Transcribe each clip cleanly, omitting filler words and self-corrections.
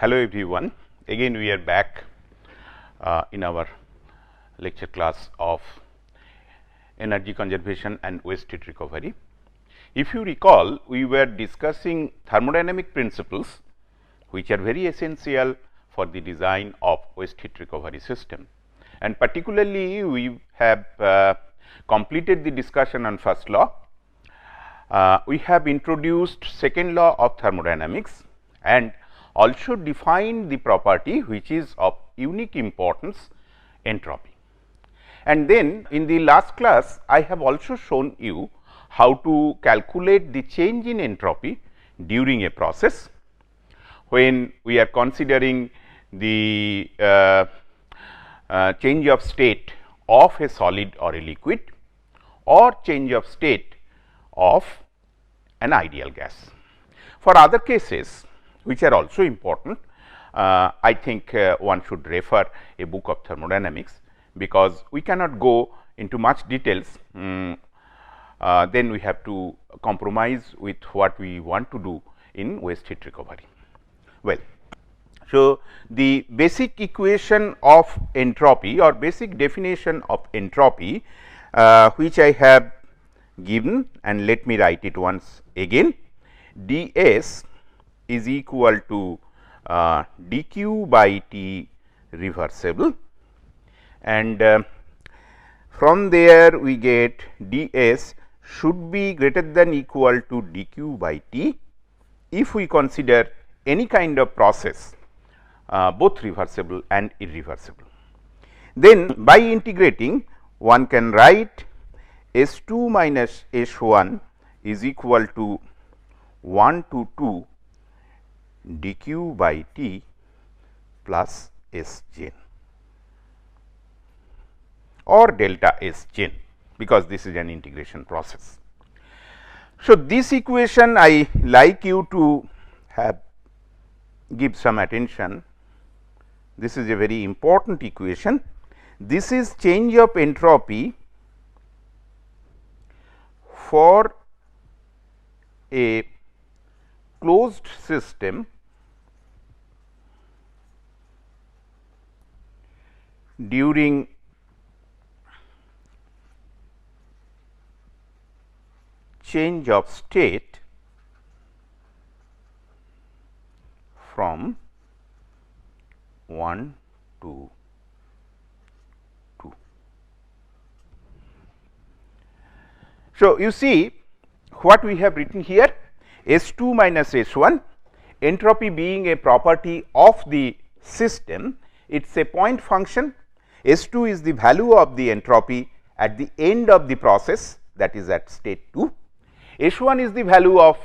Hello everyone, again we are back in our lecture class of energy conservation and waste heat recovery. If you recall, we were discussing thermodynamic principles which are very essential for the design of waste heat recovery system, and particularly we have completed the discussion on first law. We have introduced second law of thermodynamics and also defined the property which is of unique importance, entropy. And then in the last class I have also shown you how to calculate the change in entropy during a process when we are considering the change of state of a solid or a liquid or change of state of an ideal gas. For other cases which are also important, I think one should refer a book of thermodynamics, because we cannot go into much details, then we have to compromise with what we want to do in waste heat recovery. Well, so the basic equation of entropy or basic definition of entropy which I have given, and let me write it once again. ds is equal to dq by t reversible, and from there we get ds should be greater than equal to dq by t if we consider any kind of process both reversible and irreversible. Then by integrating one can write S2 minus S1 is equal to 1 to 2 dq by t plus S gen or delta S gen, because this is an integration process. So, this equation I like you to give some attention. This is a very important equation. This is change of entropy for a closed system during change of state from 1 to 2. So, you see what we have written here, S2 minus S1, entropy being a property of the system, it is a point function. S2 is the value of the entropy at the end of the process, that is at state 2. S1 is the value of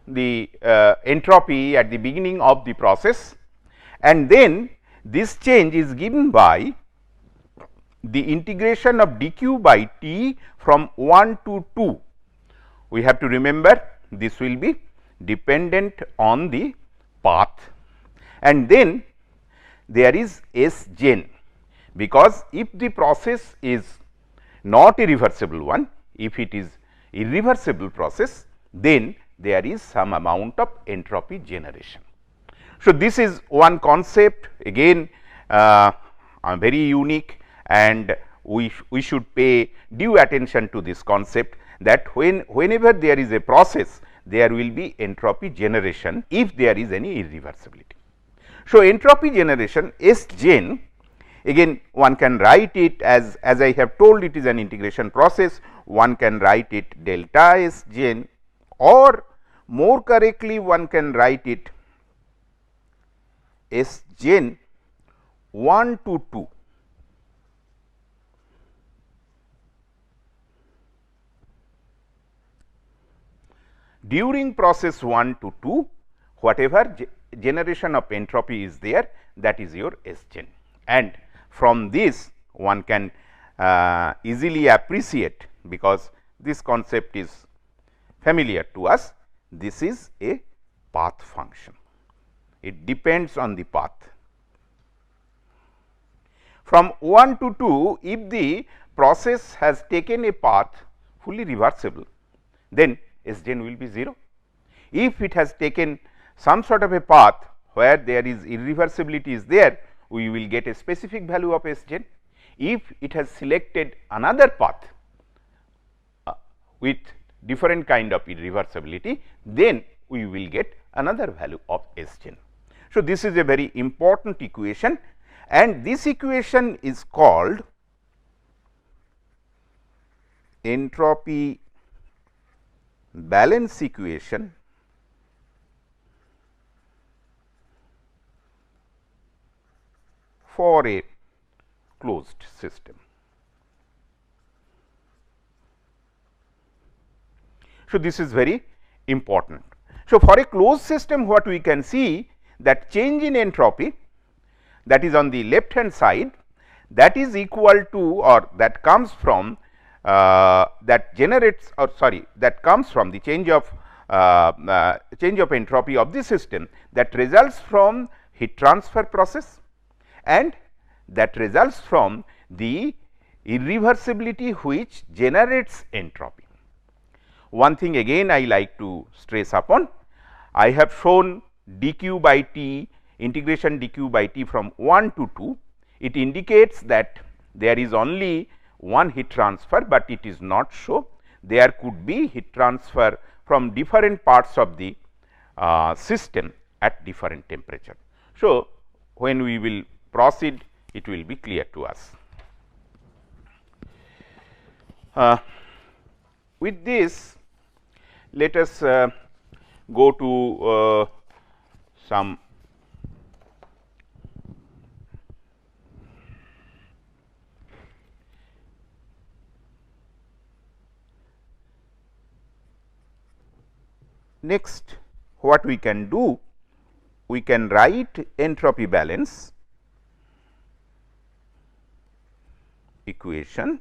the entropy at the beginning of the process, and then this change is given by the integration of dq by t from 1 to 2. We have to remember this will be dependent on the path, and then there is S gen, because if the process is not a reversible one, if it is irreversible process, then there is some amount of entropy generation. So, this is one concept, again very unique, and we should pay due attention to this concept, that whenever there is a process, there will be entropy generation if there is any irreversibility. So, entropy generation S gen, again one can write it as I have told, it is an integration process, one can write it delta S gen, or more correctly one can write it S gen 1 to 2. During process 1 to 2, whatever generation of entropy is there, that is your S gen, and from this one can easily appreciate, because this concept is familiar to us, this is a path function, it depends on the path. From 1 to 2, if the process has taken a path fully reversible, then S gen will be 0. If it has taken some sort of a path where there is irreversibility is there, we will get a specific value of Sgen. If it has selected another path with different kind of irreversibility, then we will get another value of Sgen. So, this is a very important equation, and this equation is called entropy balance equation for a closed system. So, this is very important. So, for a closed system, what we can see that change in entropy, that is on the left hand side, that is equal to, or that comes from that generates, or sorry, that comes from the change of entropy of the system that results from heat transfer process, and that results from the irreversibility which generates entropy. One thing again I like to stress upon, I have shown dq by t, integration dq by t from 1 to 2, it indicates that there is only one heat transfer, but it is not so. There could be heat transfer from different parts of the system at different temperature. So, when we will proceed, it will be clear to us. With this, let us go to some next. What we can do, we can write entropy balance equation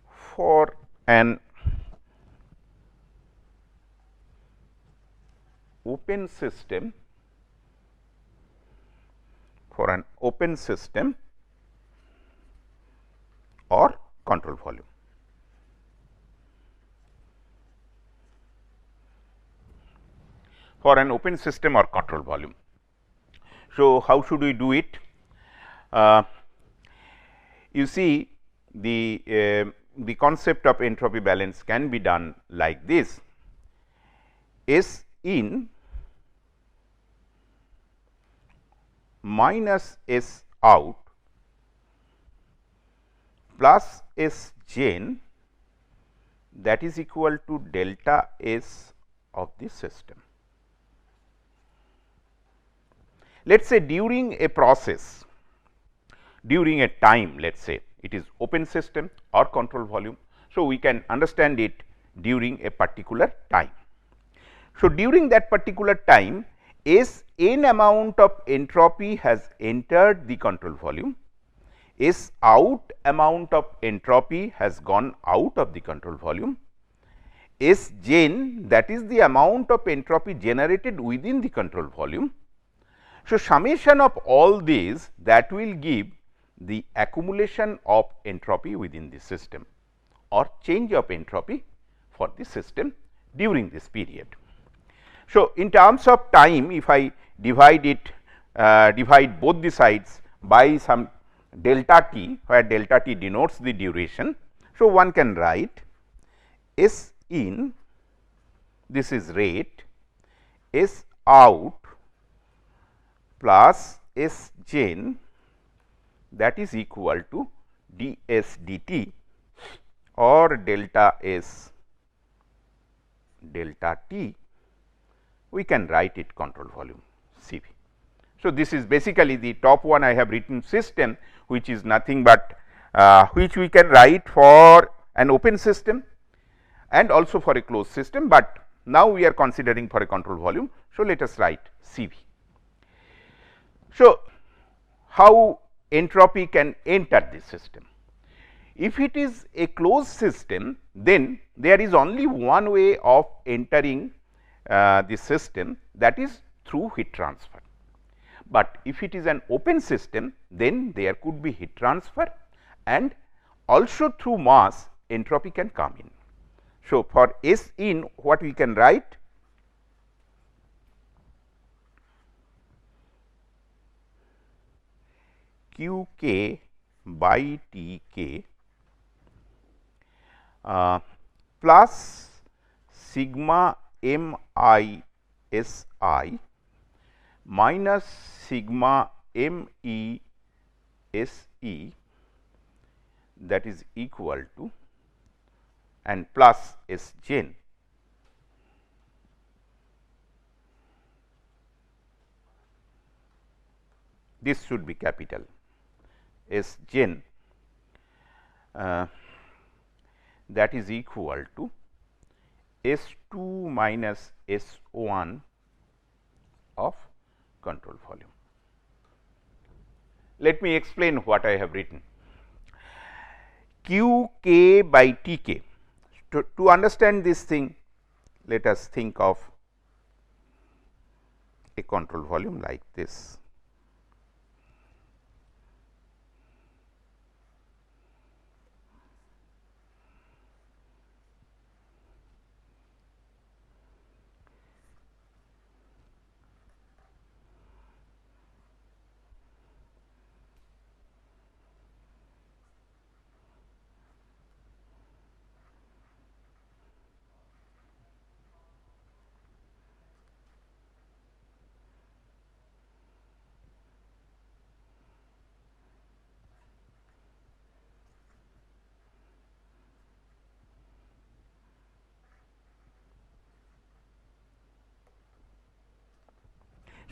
for an open system, or control volume. For an open system or control volume. So, how should we do it? You see, the concept of entropy balance can be done like this: S in minus S out plus S gen, that is equal to delta S of the system. Let us say during a process, during a time, let us say it is open system or control volume. So, we can understand it during a particular time. So, during that particular time, S n amount of entropy has entered the control volume, S out amount of entropy has gone out of the control volume, S gen, that is the amount of entropy generated within the control volume. So, summation of all these, that will give the accumulation of entropy within the system or change of entropy for the system during this period. So, in terms of time, if I divide it, divide both the sides by some delta t, where delta t denotes the duration. So, one can write S in, this is rate, S out plus S gen, that is equal to d S dt or delta S delta t, we can write it control volume C V. So, this is basically the top one I have written system, which is nothing but which we can write for an open system and also for a closed system, but now we are considering for a control volume. So, let us write C V. So, how entropy can enter this system? If it is a closed system, then there is only one way of entering the system, that is through heat transfer. But if it is an open system, then there could be heat transfer and also through mass entropy can come in. So, for S in, what we can write q k by T k plus sigma m I s I minus sigma m E s E, that is equal to, and plus S gen. This should be capital S gen, that is equal to S 2 minus S 1 of control volume. Let me explain what I have written. Q k by T k. To understand this thing, let us think of a control volume like this.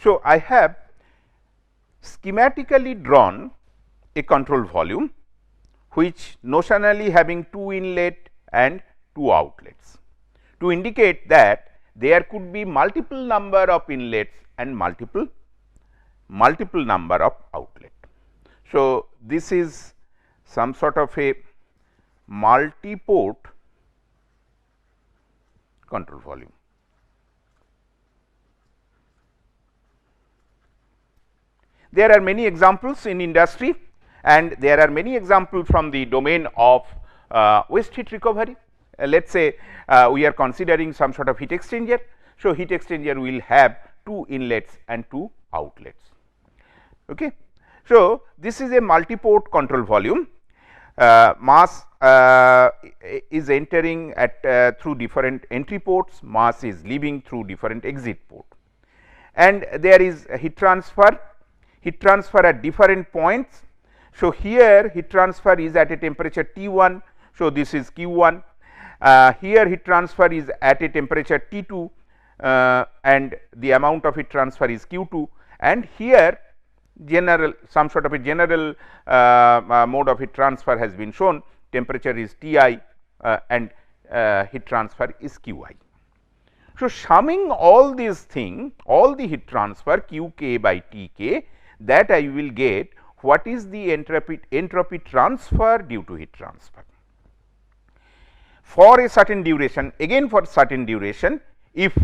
So, I have schematically drawn a control volume, which notionally having 2 inlet and 2 outlets, to indicate that there could be multiple number of inlets and multiple number of outlet. So, this is some sort of a multi-port control volume. There are many examples in industry, and there are many examples from the domain of waste heat recovery. Let us say we are considering some sort of heat exchanger. So, heat exchanger will have 2 inlets and 2 outlets. Okay. So, this is a multi-port control volume. Mass is entering at through different entry ports, mass is leaving through different exit port, and there is heat transfer at different points. So, here heat transfer is at a temperature T 1. So, this is Q 1, here heat transfer is at a temperature T 2, and the amount of heat transfer is Q 2, and here general some sort of a general mode of heat transfer has been shown, temperature is T I and heat transfer is Q I. So, summing all these things, all the heat transfer Q k by T k, that I will get what is the entropy transfer due to heat transfer. For a certain duration, again for certain duration, if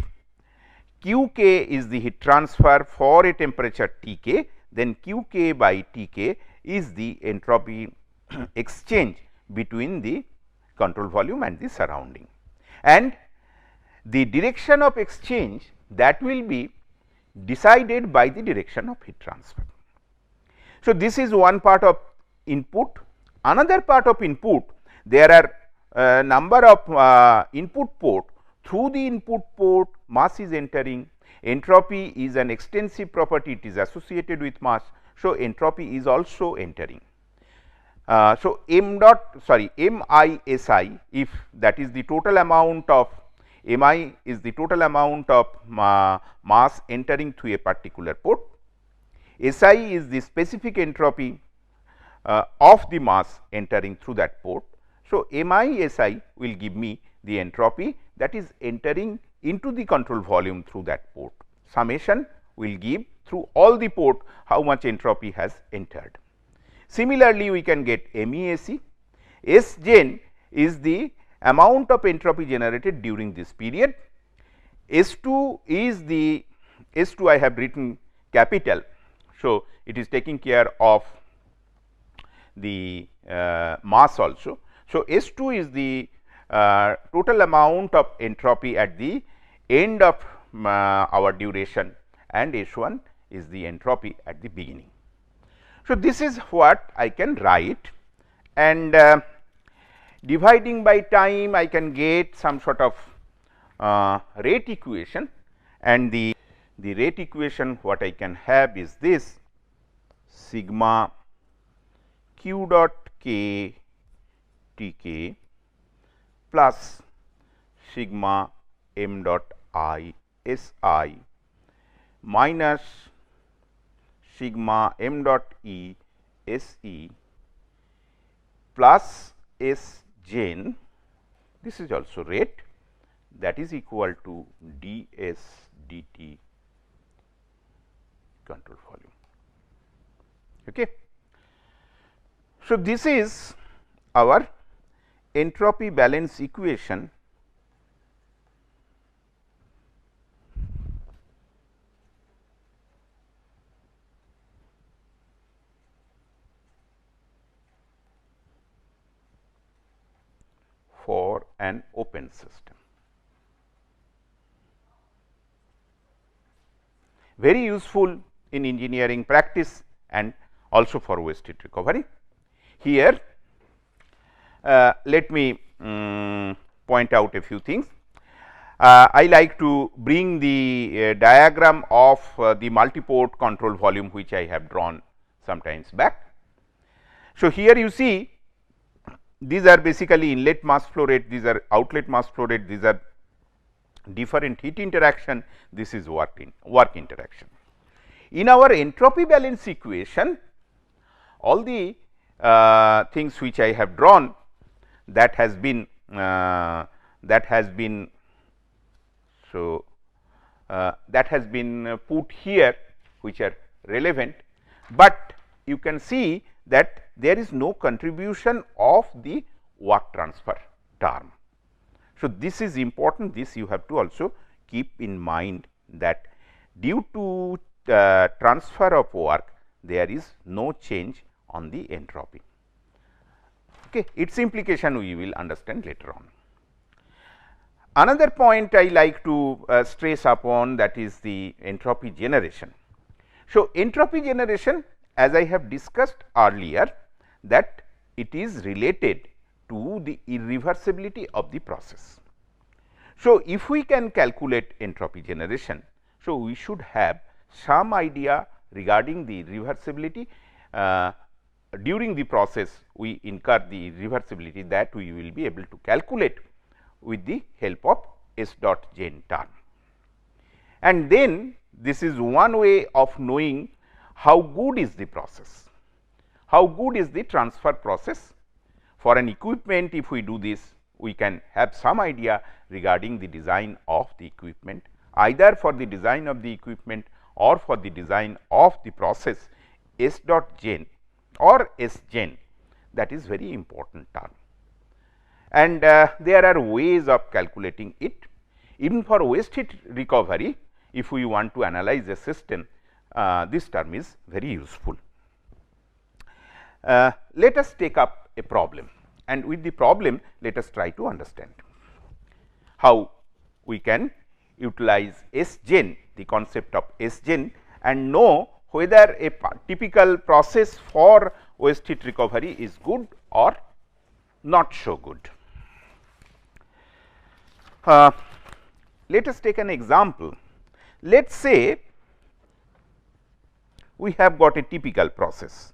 Q k is the heat transfer for a temperature T k, then Q k by T k is the entropy exchange between the control volume and the surrounding, and the direction of exchange that will be decided by the direction of heat transfer. So, this is one part of input. Another part of input, there are number of input port. Through the input port, mass is entering. Entropy is an extensive property, it is associated with mass. So, entropy is also entering. So, MISI, if that is the total amount of Mi is the total amount of mass entering through a particular port, Si is the specific entropy of the mass entering through that port. So, MISI will give me the entropy that is entering into the control volume through that port. Summation will give through all the port how much entropy has entered. Similarly, we can get MEAC. S gen is the amount of entropy generated during this period. S 2 is the S 2 I have written capital. So, it is taking care of the mass also. So, S 2 is the total amount of entropy at the end of our duration, and S 1 is the entropy at the beginning. So, this is what I can write, and dividing by time I can get some sort of rate equation, and the rate equation what I can have is this sigma q dot k T k plus sigma m dot I S I minus sigma m dot E S E plus S gen, this is also rate, that is equal to d s dt control volume. Okay. So, this is our entropy balance equation for an open system. Very useful in engineering practice and also for waste heat recovery. Here, let me point out a few things. I like to bring the diagram of the multiport control volume, which I have drawn sometimes back. So, here you see these are basically inlet mass flow rate, these are outlet mass flow rate, these are different heat interaction, this is work interaction. In our entropy balance equation, all the things which I have drawn, that has been put here, which are relevant, but you can see that there is no contribution of the work transfer term. So, this is important, this you have to also keep in mind, that due to transfer of work, there is no change on the entropy. Okay. Its implication we will understand later on. Another point I like to stress upon, that is the entropy generation. So, entropy generation, as I have discussed earlier, that it is related to the irreversibility of the process. So, if we can calculate entropy generation, so we should have some idea regarding the reversibility. During the process, we incur the reversibility, that we will be able to calculate with the help of S dot gen term. And then this is one way of knowing how good is the process, how good is the transfer process. For an equipment, if we do this, we can have some idea regarding the design of the equipment, either for the design of the equipment or for the design of the process. S dot gen or S gen, that is very important term, and there are ways of calculating it. Even for waste heat recovery, if we want to analyze a system, this term is very useful. Let us take up a problem, and with the problem let us try to understand how we can utilize S gen, the concept of S gen, and know whether a typical process for waste heat recovery is good or not so good. Let us take an example. Let us say we have got a typical process.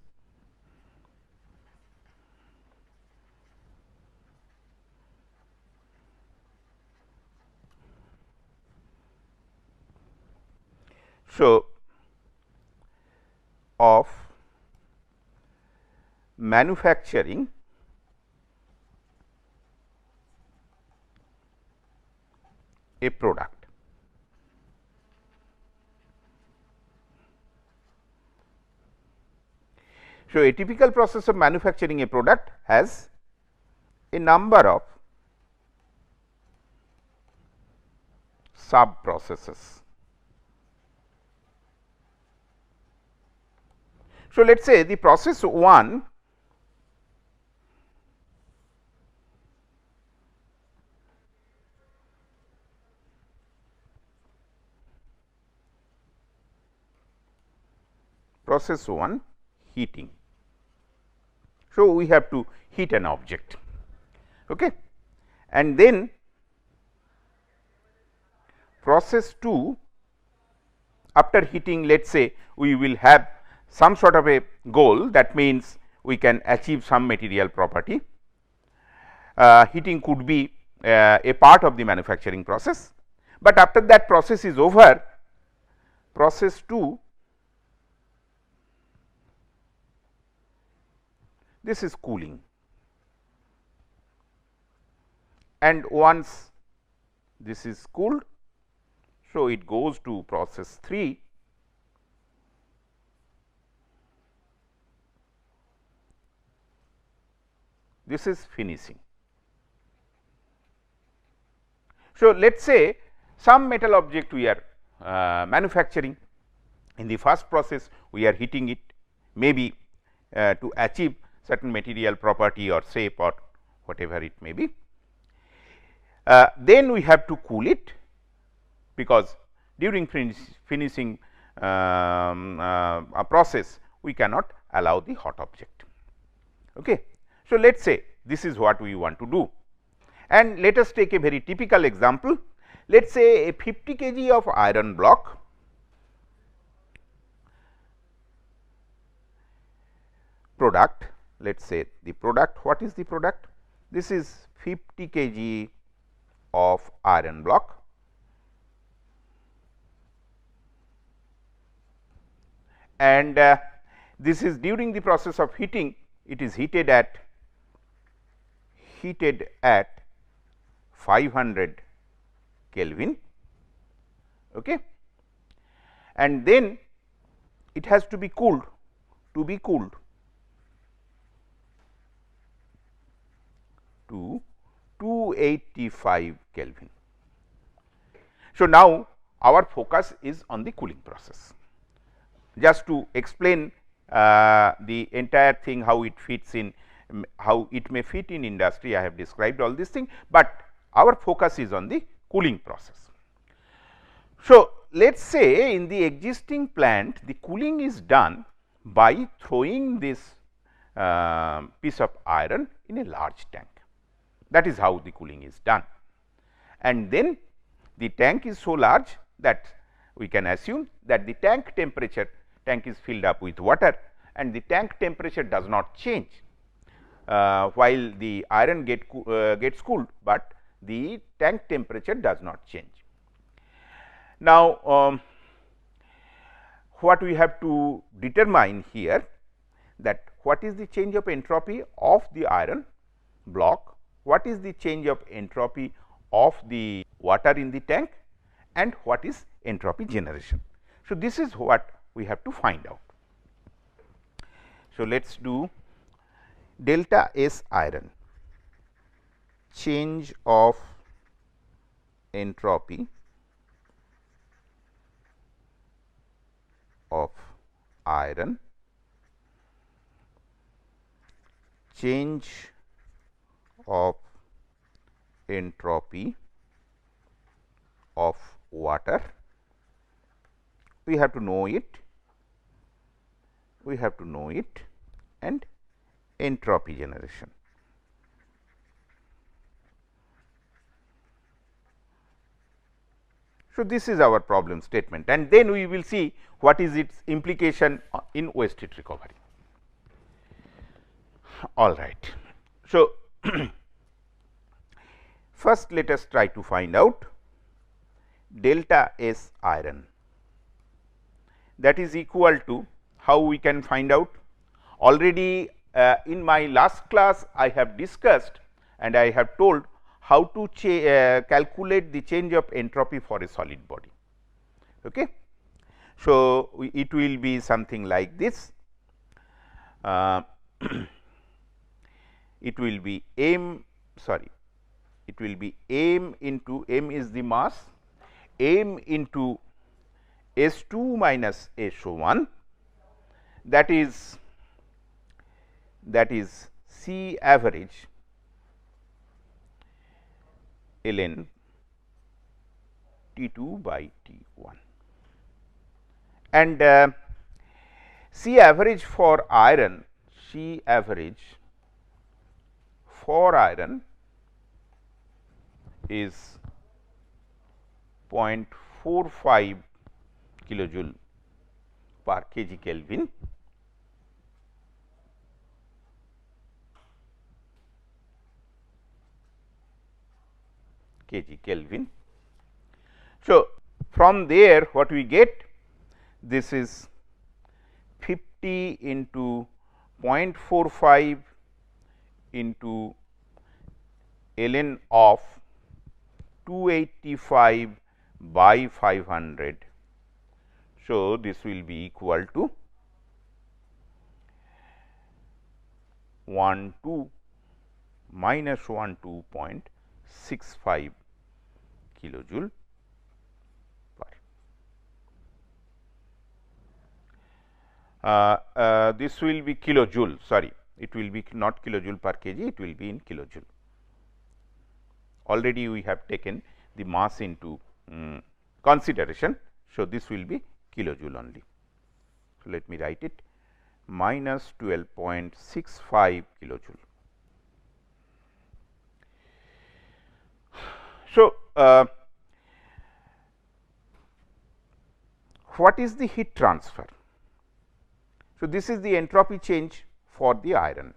So, of manufacturing a product. So, a typical process of manufacturing a product has a number of sub processes. So, let us say the process 1 process 1, heating. So, we have to heat an object, okay. And then process 2, after heating, let us say we will have some sort of a goal, that means we can achieve some material property. Heating could be a part of the manufacturing process, but after that process is over, process 2, this is cooling, and once this is cooled, so it goes to process 3, this is finishing. So, let us say some metal object we are manufacturing. In the first process we are heating it, maybe to achieve certain material property or shape or whatever it may be. Then we have to cool it, because during finishing a process we cannot allow the hot object. Okay. So, let us say this is what we want to do, and let us take a very typical example. Let us say a 50 kg of iron block product, let us say the product, what is the product? This is 50 kg of iron block, and this is during the process of heating, it is heated at 500 Kelvin, okay. And then it has to be cooled, to 285 Kelvin. So, now our focus is on the cooling process. Just to explain the entire thing, how it fits in, how it may fit in industry, I have described all these things, but our focus is on the cooling process. So, let us say in the existing plant the cooling is done by throwing this piece of iron in a large tank. That is how the cooling is done, and then the tank is so large that we can assume that the tank is filled up with water, and the tank temperature does not change while the iron gets cooled, but the tank temperature does not change. Now, what we have to determine here, that what is the change of entropy of the iron block, what is the change of entropy of the water in the tank, and what is entropy generation. So, this is what we have to find out. So, let us do delta S iron, change of entropy of iron, change of entropy of water. We have to know it, and entropy generation. So, this is our problem statement, and then we will see what is its implication in waste heat recovery. All right. So, first let us try to find out delta S iron, that is equal to, how we can find out? Already in my last class I have discussed and I have told how to calculate the change of entropy for a solid body. Okay. So, it will be something like this. It will be m into, m is the mass, m into S2 minus SO1, that is C average ln T2 by T1. And C average for iron, C average for iron is 0.45 kilojoule per kg Kelvin. So, from there what we get, this is 50 into 0.45 into ln of 285 by 500. So, this will be equal to 12 minus 12.65 kilojoule per. This will be kilojoule, sorry, it will be not kilojoule per kg, it will be in kilojoule. Already we have taken the mass into consideration. So, this will be kilojoule only. So, let me write it minus 12.65 kilojoule. So, what is the heat transfer? So, this is the entropy change for the iron,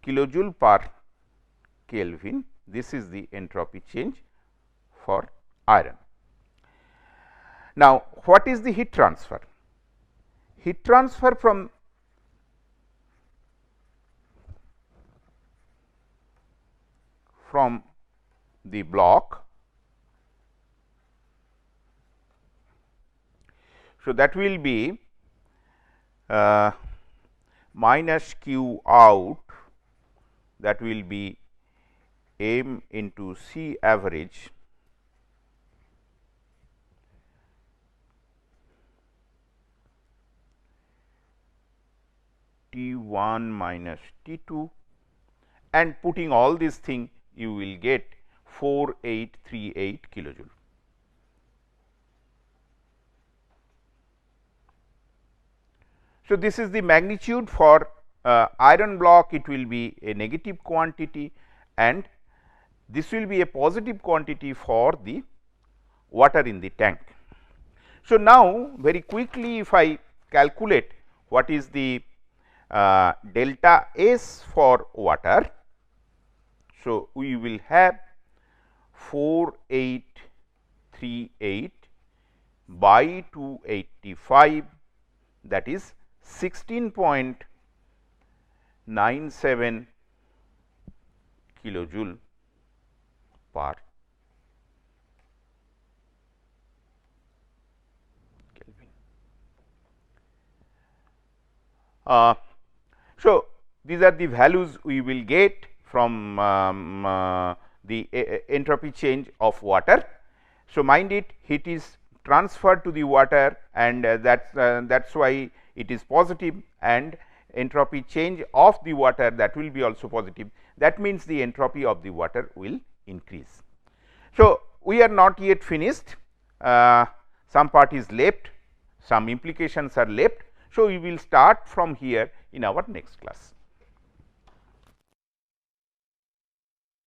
kilojoule per Kelvin. This is the entropy change for iron. Now, what is the heat transfer? Heat transfer from the block. So, that will be minus Q out, that will be m into C average T1 minus T2, and putting all these thing you will get 4838 kilojoule. So, this is the magnitude for iron block, it will be a negative quantity, and this will be a positive quantity for the water in the tank. So, now very quickly if I calculate what is the delta S for water. So, we will have 4838 by 285, that is 16.97 kilojoule per Kelvin. So, these are the values we will get from the entropy change of water. So, mind it, heat is transferred to the water, and that is why it is positive, and entropy change of the water, that will be also positive. That means, the entropy of the water will increase. So, we are not yet finished, some part is left, some implications are left. So, we will start from here in our next class.